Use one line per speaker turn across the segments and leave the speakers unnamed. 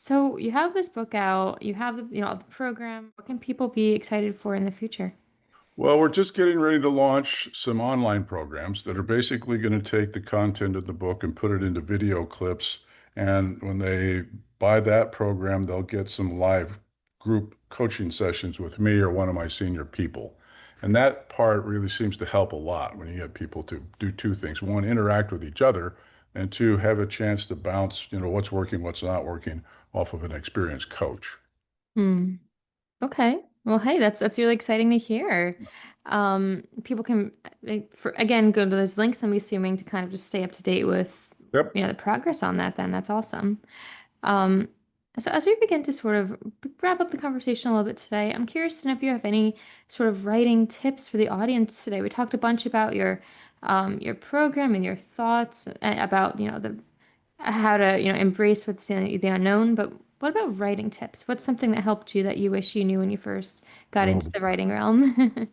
So you have this book out, you have the program. What can people be excited for in the future?
Well, we're just getting ready to launch some online programs that are basically going to take the content of the book and put it into video clips. And when they buy that program, they'll get some live group coaching sessions with me or one of my senior people. And that part really seems to help a lot when you get people to do two things. One, interact with each other, and two, have a chance to bounce, what's working, what's not working off of an experienced coach.
Hmm. Okay. Well, hey, that's really exciting to hear. People can, again, go to those links, I'm assuming, to kind of just stay up to date with,
Yep.
the progress on that, then that's awesome. Um, so as we begin to sort of wrap up the conversation a little bit today, I'm curious to know if you have any sort of writing tips for the audience today. We talked a bunch about your program and your thoughts about, the how to, embrace what's the unknown, but what about writing tips? What's something that helped you that you wish you knew when you first got into
Oh,
the writing realm?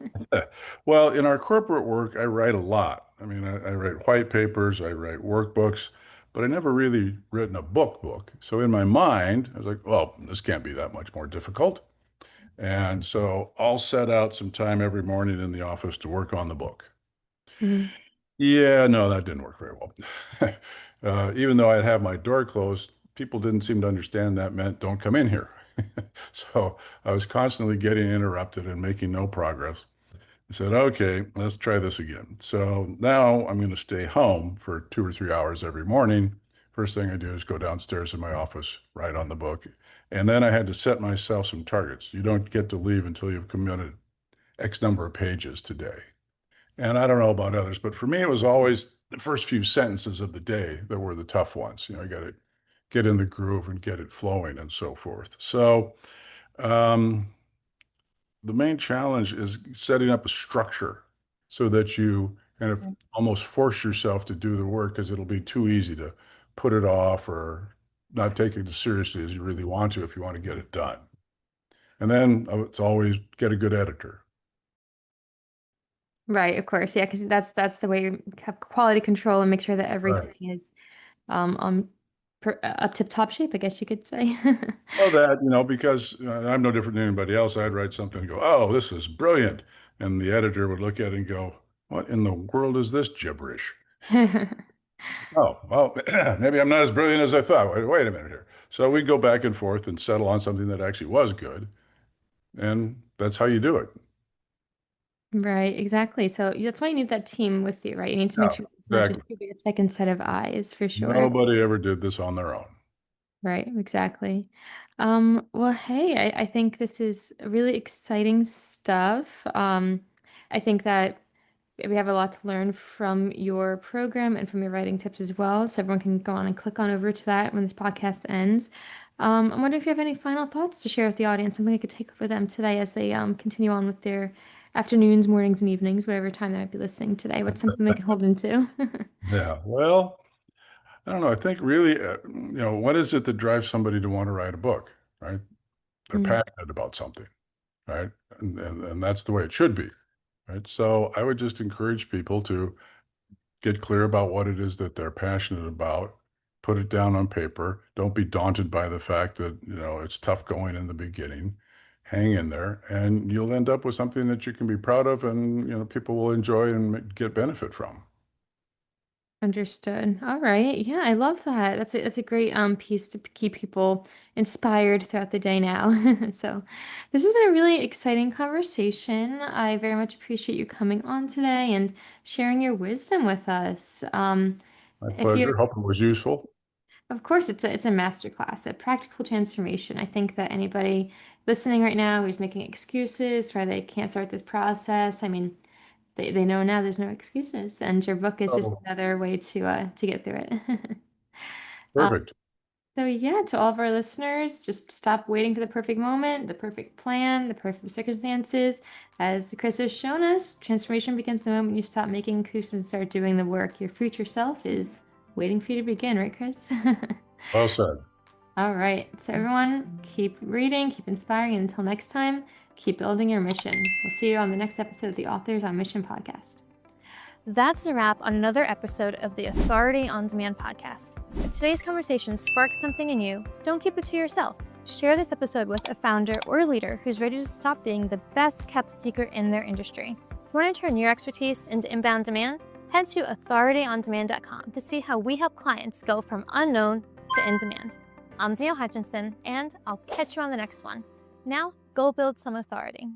well, in our corporate work, I write a lot. I mean, I write white papers, I write workbooks, but I never really written a book. So in my mind, I was like, well, this can't be that much more difficult. And so I'll set out some time every morning in the office to work on the book.
Mhm.
Yeah, no, that didn't work very well. Even though I'd have my door closed, people didn't seem to understand that meant don't come in here. So I was constantly getting interrupted and making no progress. I said, okay, let's try this again. So now I'm going to stay home for 2 or 3 hours every morning. First thing I do is go downstairs in my office, write on the book. And then I had to set myself some targets. You don't get to leave until you've committed X number of pages today. And I don't know about others, but for me, it was always the first few sentences of the day that were the tough ones. You got to get in the groove and get it flowing and so forth. So, um, the main challenge is setting up a structure so that you kind of almost force yourself to do the work because it'll be too easy to put it off or not take it as seriously as you really want to if you want to get it done. And then it's always get a good editor.
Right, of course. Yeah, because that's the way you have quality control and make sure that
Right.
everything is on up tip top shape, I guess you could say.
Well, that, because I'm no different than anybody else. I'd write something and go, oh, this is brilliant. And the editor would look at it and go, what in the world is this gibberish? Oh, well, maybe I'm not as brilliant as I thought. Wait a minute here. So we go back and forth and settle on something that actually was good. And that's how you do it.
Right, exactly. So that's why you need that team with you, right? You need to make
Yeah,
sure it's not just
exactly.
you, but your second set of eyes for sure.
Nobody ever did this on their own.
Right, exactly. Well, hey, I think this is really exciting stuff. I think that we have a lot to learn from your program and from your writing tips as well. So everyone can go on and click on over to that when this podcast ends. I'm wondering if you have any final thoughts to share with the audience, something I could take with them today as they continue on with their afternoons, mornings, and evenings, whatever time they might be listening today. What's something they can hold into?
Yeah. Well, I don't know. I think really, what is it that drives somebody to want to write a book, right? They're
Mm,
passionate about something, right? And that's the way it should be, right? So I would just encourage people to get clear about what it is that they're passionate about, put it down on paper. Don't be daunted by the fact that, it's tough going in the beginning. Hang in there, and you'll end up with something that you can be proud of and, people will enjoy and get benefit from.
Understood. All right. Yeah, I love that. That's a great piece to keep people inspired throughout the day now. So this has been a really exciting conversation. I very much appreciate you coming on today and sharing your wisdom with us.
My
If you're
pleasure. Hope it was useful.
Of course, it's a master class, a practical transformation. I think that anybody listening right now who's making excuses why they can't start this process, I mean, they know now there's no excuses, and your book is just
Oh,
another way to get through it. Um,
perfect.
so yeah, to all of our listeners, just stop waiting for the perfect moment, the perfect plan, the perfect circumstances. As Chris has shown us, transformation begins the moment you stop making excuses and start doing the work. Your future self is waiting for you to begin, right, Chris?
Well said.
All right. So everyone, keep reading, keep inspiring, and until next time, keep building your mission. We'll see you on the next episode of the Authors on Mission podcast.
That's a wrap on another episode of the Authority on Demand podcast. If today's conversation sparked something in you, don't keep it to yourself. Share this episode with a founder or leader who's ready to stop being the best kept secret in their industry. If you want to turn your expertise into inbound demand, head to authorityondemand.com to see how we help clients go from unknown to in demand. I'm Danielle Hutchinson, and I'll catch you on the next one. Now, go build some authority.